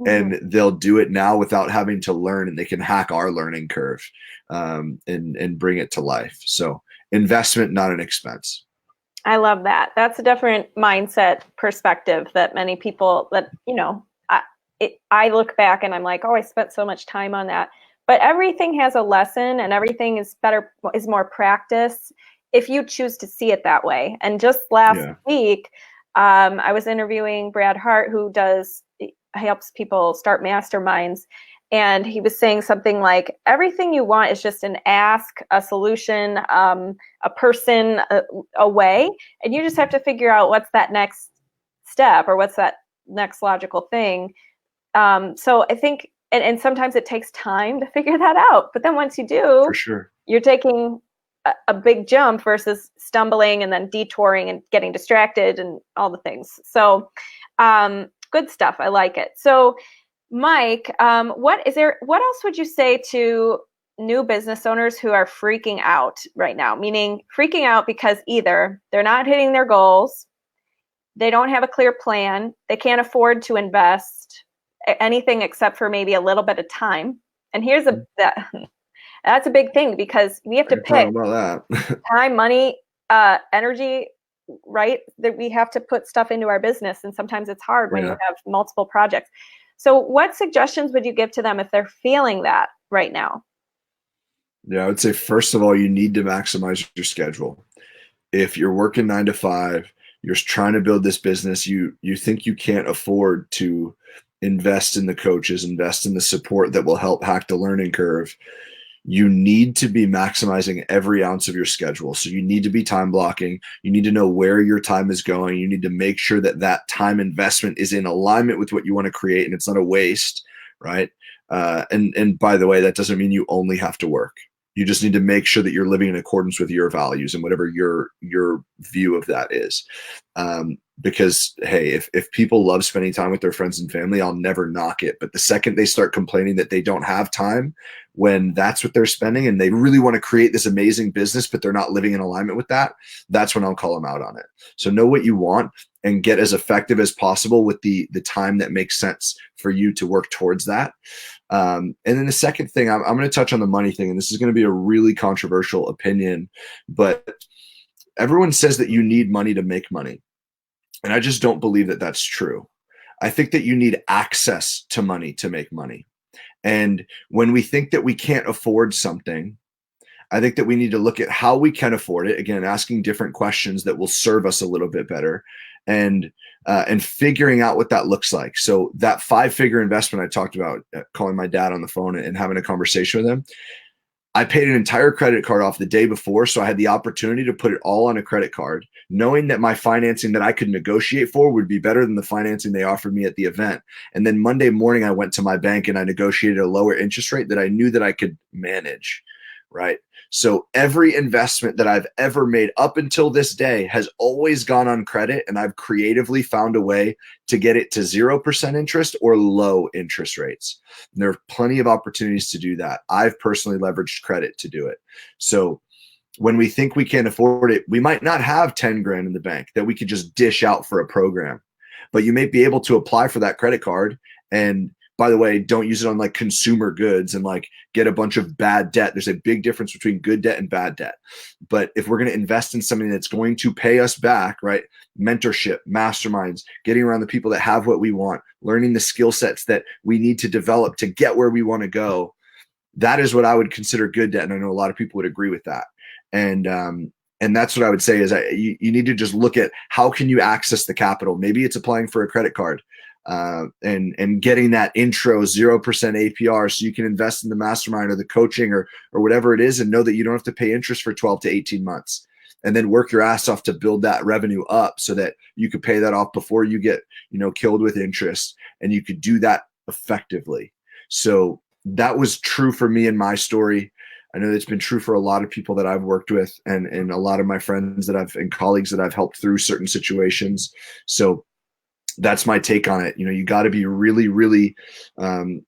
and they'll do it now without having to learn, and they can hack our learning curve and bring it to life. So investment, not an expense. I love that. That's a different mindset perspective that many people that, I look back and I'm like, oh, I spent so much time on that. But everything has a lesson and everything is more practice if you choose to see it that way. And just last week, I was interviewing Brad Hart, who helps people start masterminds. And he was saying something like, everything you want is just an ask, a solution, a person, a way. And you just have to figure out what's that next step or what's that next logical thing. So I think, and sometimes it takes time to figure that out. But then once you do, for sure, you're taking a big jump versus stumbling and then detouring and getting distracted and all the things. So good stuff. I like it. So Mike, what else would you say to new business owners who are freaking out right now, meaning freaking out because either they're not hitting their goals, they don't have a clear plan, they can't afford to invest anything except for maybe a little bit of time. And here's that's a big thing, because we have to pick about that. time, money, energy, right? That we have to put stuff into our business. And sometimes it's hard when you have multiple projects. So what suggestions would you give to them if they're feeling that right now? Yeah, I would say, first of all, you need to maximize your schedule. If you're working 9 to 5, you're trying to build this business, you think you can't afford to invest in the coaches, invest in the support that will help hack the learning curve, you need to be maximizing every ounce of your schedule. So you need to be time blocking. You need to know where your time is going. You need to make sure that that time investment is in alignment with what you want to create and it's not a waste, right? And by the way, that doesn't mean you only have to work. You just need to make sure that you're living in accordance with your values and whatever your view of that is. Because, hey, if people love spending time with their friends and family, I'll never knock it. But the second they start complaining that they don't have time when that's what they're spending and they really want to create this amazing business, but they're not living in alignment with that, that's when I'll call them out on it. So know what you want and get as effective as possible with the time that makes sense for you to work towards that. And then the second thing, I'm going to touch on the money thing, and this is going to be a really controversial opinion, but everyone says that you need money to make money. And I just don't believe that that's true. I think that you need access to money to make money. And when we think that we can't afford something, I think that we need to look at how we can afford it. Again, asking different questions that will serve us a little bit better, and figuring out what that looks like. So that 5-figure investment I talked about, calling my dad on the phone and having a conversation with him, I paid an entire credit card off the day before. So I had the opportunity to put it all on a credit card, knowing that my financing that I could negotiate for would be better than the financing they offered me at the event. And then Monday morning, I went to my bank and I negotiated a lower interest rate that I knew that I could manage, right? So every investment that I've ever made up until this day has always gone on credit, and I've creatively found a way to get it to 0% interest or low interest rates. And there are plenty of opportunities to do that. I've personally leveraged credit to do it. So when we think we can't afford it, we might not have 10 grand in the bank that we could just dish out for a program, but you may be able to apply for that credit card. And by the way, don't use it on like consumer goods and like get a bunch of bad debt. There's a big difference between good debt and bad debt. But if we're going to invest in something that's going to pay us back, right? Mentorship, masterminds, getting around the people that have what we want, learning the skill sets that we need to develop to get where we want to go. That is what I would consider good debt. And I know a lot of people would agree with that. And that's what I would say is you need to just look at how can you access the capital. Maybe it's applying for a credit card. And getting that intro 0% APR so you can invest in the mastermind or the coaching or whatever it is, and know that you don't have to pay interest for 12 to 18 months, and then work your ass off to build that revenue up so that you could pay that off before you get, killed with interest, and you could do that effectively. So that was true for me in my story. I know that's been true for a lot of people that I've worked with and a lot of my friends and colleagues that I've helped through certain situations. So that's my take on it. You got to be really, really,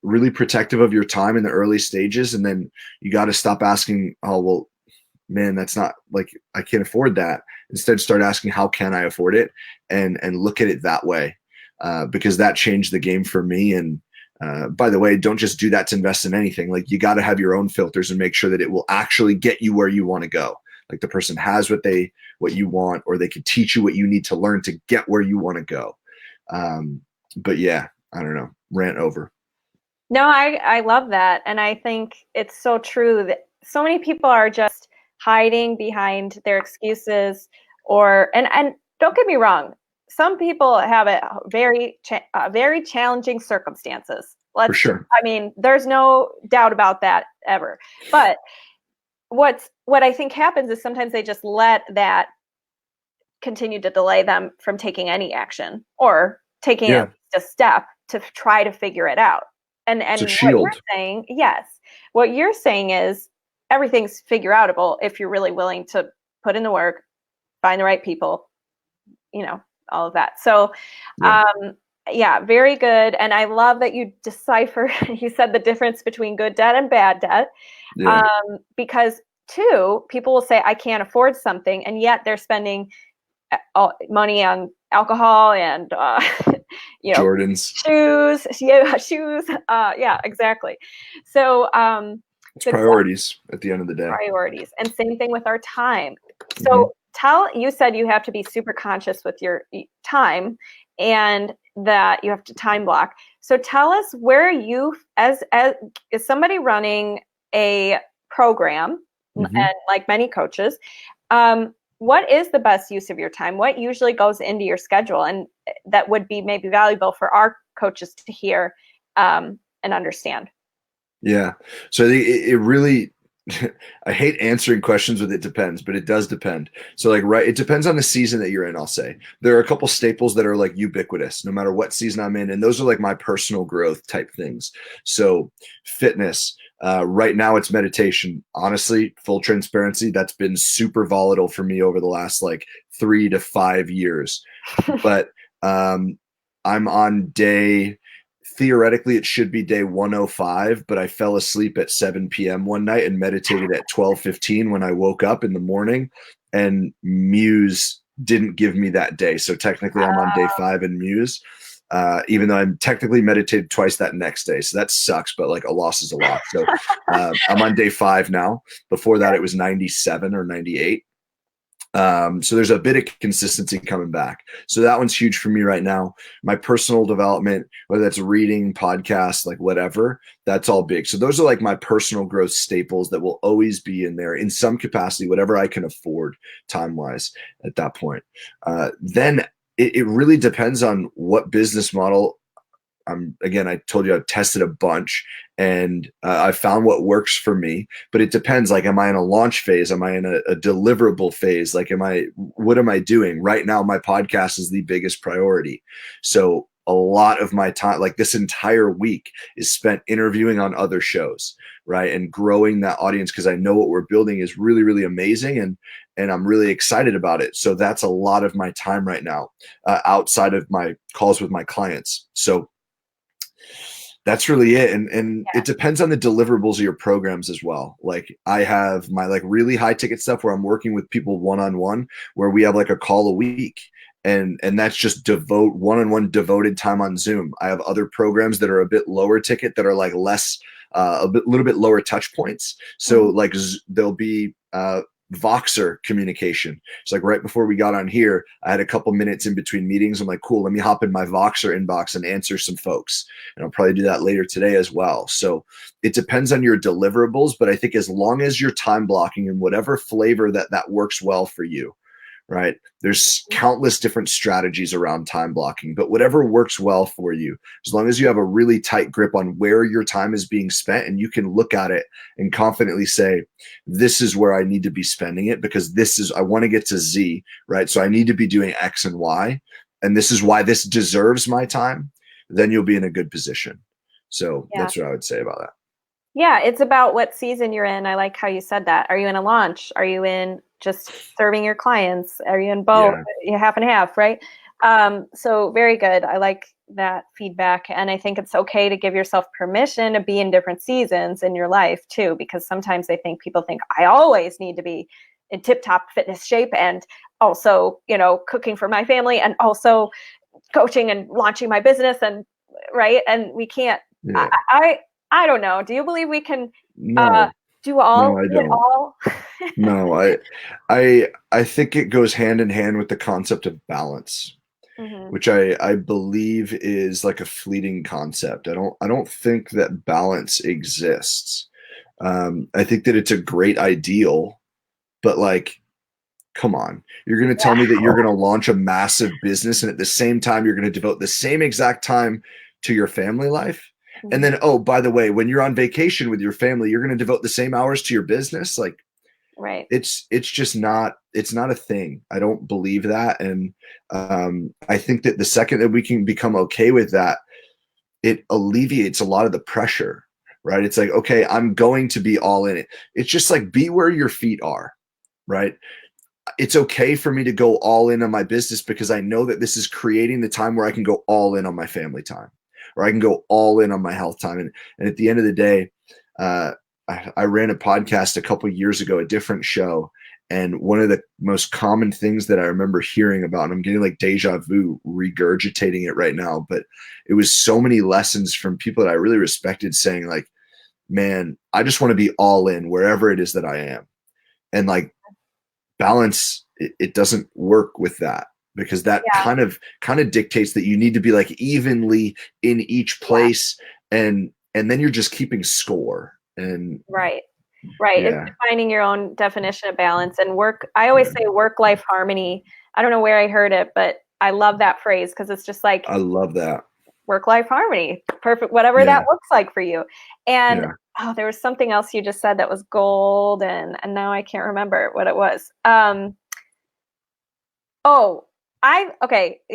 really protective of your time in the early stages. And then you got to stop asking, oh, well, man, that's not like, I can't afford that. Instead, start asking, how can I afford it? And look at it that way, because that changed the game for me. And by the way, don't just do that to invest in anything. Like, you got to have your own filters and make sure that it will actually get you where you want to go. Like, the person has what you want, or they can teach you what you need to learn to get where you want to go. But yeah, I don't know, rant over. No, I love that. And I think it's so true that so many people are just hiding behind their excuses and don't get me wrong. Some people have very challenging circumstances. For sure. I mean, there's no doubt about that ever. But what I think happens is sometimes they just let that continue to delay them from taking any action or taking a step to try to figure it out. And it's a shield. What you're saying, yes, what you're saying is everything's figure outable if you're really willing to put in the work, find the right people, all of that. So Yeah, very good. And I love that you decipher, you said the difference between good debt and bad debt. Yeah. Because two, people will say, I can't afford something, and yet they're spending money on alcohol and, Jordans. shoes. Yeah, shoes. Yeah, exactly. So, It's priorities at the end of the day. priorities. And same thing with our time. Mhm. So you said you have to be super conscious with your time and that you have to time block. So tell us where you, as is somebody running a program, Mhm. and like many coaches, what is the best use of your time? What usually goes into your schedule, and that would be maybe valuable for our coaches to hear and understand? Yeah. So I think it really, I hate answering questions with it depends, but it does depend. So like, right, it depends on the season that you're in, I'll say. There are a couple staples that are like ubiquitous, no matter what season I'm in. And those are like my personal growth type things. So fitness, right now it's meditation. Honestly, full transparency, that's been super volatile for me over the last like 3 to 5 years. But I'm on theoretically it should be day 105, but I fell asleep at 7 p.m. one night and meditated at 12:15 when I woke up in the morning, and Muse didn't give me that day. So technically I'm on day 5 in Muse, even though I'm technically meditated twice that next day. So that sucks, but like a loss is a loss. So I'm on day 5 now. Before that, it was 97 or 98. So there's a bit of consistency coming back. So that one's huge for me right now. My personal development, whether that's reading, podcasts, like whatever, that's all big. So those are like my personal growth staples that will always be in there in some capacity, whatever I can afford time wise at that point. Then it really depends on what business model. Again, I told you I've tested a bunch, and I found what works for me, but it depends. Like, am I in a launch phase? Am I in a deliverable phase? Like, what am I doing right now? My podcast is the biggest priority. So a lot of my time, like this entire week, is spent interviewing on other shows, right? And growing that audience, because I know what we're building is really, really amazing. And I'm really excited about it. So that's a lot of my time right now, outside of my calls with my clients. So that's really it. And Yeah. it depends on the deliverables of your programs as well. Like I have my like really high ticket stuff where I'm working with people one-on-one, where we have like a call a week, and that's just devote one-on-one devoted time on Zoom. I have other programs that are a bit lower ticket that are like less, little bit lower touch points. So like there'll be Voxer communication. It's like right before we got on here, I had a couple minutes in between meetings. I'm like, cool, let me hop in my Voxer inbox and answer some folks. And I'll probably do that later today as well. So it depends on your deliverables, but I think as long as you're time blocking in whatever flavor that works well for you, right? There's countless different strategies around time blocking, but whatever works well for you, as long as you have a really tight grip on where your time is being spent and you can look at it and confidently say, this is where I need to be spending it because I want to get to Z, right? So I need to be doing X and Y, and this is why this deserves my time, then you'll be in a good position. So that's what I would say about that. Yeah, it's about what season you're in. I like how you said that. Are you in a launch? Are you in just serving your clients? Are you in both? You half and half, right? So very good. I like that feedback. And I think it's okay to give yourself permission to be in different seasons in your life too, because sometimes people think I always need to be in tip-top fitness shape and also, cooking for my family and also coaching and launching my business and right. And we can't, I don't know. Do you believe we can do all? No, I don't. All? No, I think it goes hand in hand with the concept of balance, which I believe is like a fleeting concept. I don't think that balance exists. I think that it's a great ideal, but like, come on, you're going to tell me that you're going to launch a massive business and at the same time you're going to devote the same exact time to your family life? And then, oh, by the way, when you're on vacation with your family, you're going to devote the same hours to your business. Like, right. It's just not, it's not a thing. I don't believe that. And I think that the second that we can become okay with that, it alleviates a lot of the pressure, right? It's like, okay, I'm going to be all in it. It's just like, be where your feet are, right? it's okay for me to go all in on my business because I know that this is creating the time where I can go all in on my family time, or I can go all in on my health time. And at the end of the day, I ran a podcast a couple years ago, a different show. And one of the most common things that I remember hearing about, and I'm getting like deja vu regurgitating it right now, but it was so many lessons from people that I really respected saying like, man, I just want to be all in wherever it is that I am. And like balance, it doesn't work with that, because that kind of dictates that you need to be like evenly in each place. And then you're just keeping score. And right. It's defining your own definition of balance and work. I always say work-life harmony. I don't know where I heard it, but I love that phrase because it's just like, I love that. Work-life harmony. Perfect. Whatever that looks like for you. And there was something else you just said that was gold, and now I can't remember what it was. The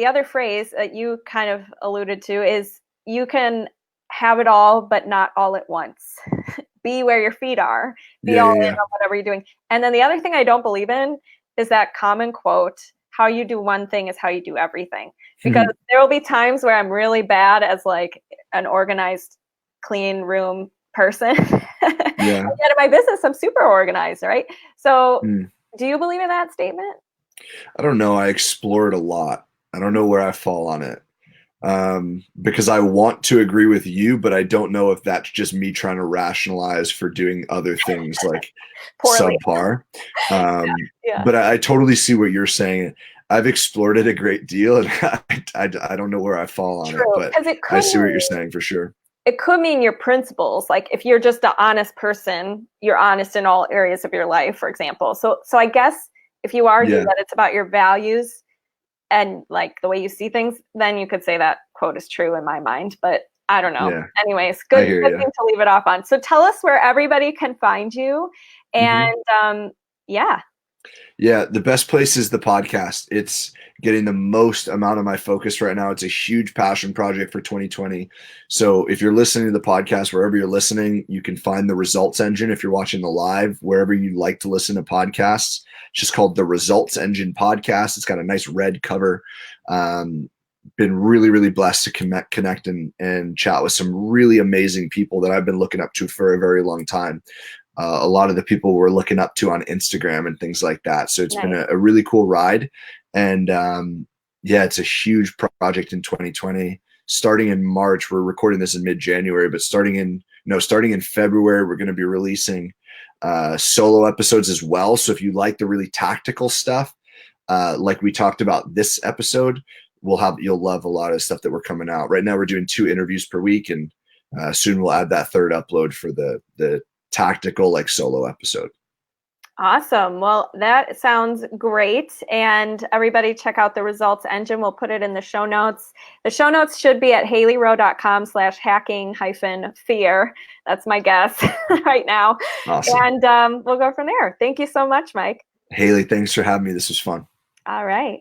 other phrase that you kind of alluded to is you can have it all, but not all at once. Be where your feet are. Be all in on whatever you're doing. And then the other thing I don't believe in is that common quote, how you do one thing is how you do everything. Because there will be times where I'm really bad as like an organized, clean room person. And yet in my business, I'm super organized, right? So do you believe in that statement? I don't know. I explore it a lot. I don't know where I fall on it. Because I want to agree with you, but I don't know if that's just me trying to rationalize for doing other things like subpar. But I totally see what you're saying. I've explored it a great deal, and I don't know where I fall on it, but I see what you're saying for sure. It could mean your principles. Like if you're just an honest person, you're honest in all areas of your life, for example. So I guess if you argue that it's about your values and like the way you see things, then you could say that quote is true in my mind, but I don't know. Anyways, good thing to leave it off on. So tell us where everybody can find you. And the best place is the podcast. It's getting the most amount of my focus right now. It's a huge passion project for 2020. So if you're listening to the podcast, wherever you're listening, you can find the Results Engine. If you're watching the live, wherever you like to listen to podcasts, it's just called the Results Engine Podcast. It's got a nice red cover. Been really, really blessed to connect and chat with some really amazing people that I've been looking up to for a very long time. A lot of the people we're looking up to on Instagram and things like that. So it's been a really cool ride. And it's a huge project in 2020. Starting in March, we're recording this in mid-January, but starting in February, we're going to be releasing solo episodes as well. So if you like the really tactical stuff, like we talked about this episode, you'll love a lot of stuff that we're coming out. Right now we're doing 2 interviews per week, and soon we'll add that 3rd upload for the tactical like solo episode. Awesome. Well, that sounds great. And everybody check out the Results Engine. We'll put it in the show notes. The show notes should be at haleyrowe.com/hacking-fear. That's my guess right now. Awesome. And we'll go from there. Thank you so much, Mike. Haley, thanks for having me. This was fun. All right.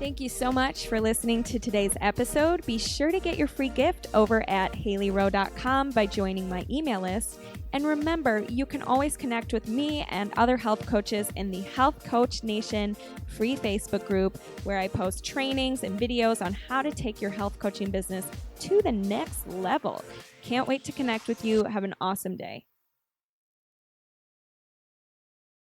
Thank you so much for listening to today's episode. Be sure to get your free gift over at haleyrowe.com by joining my email list. And remember, you can always connect with me and other health coaches in the Health Coach Nation free Facebook group, where I post trainings and videos on how to take your health coaching business to the next level. Can't wait to connect with you. Have an awesome day.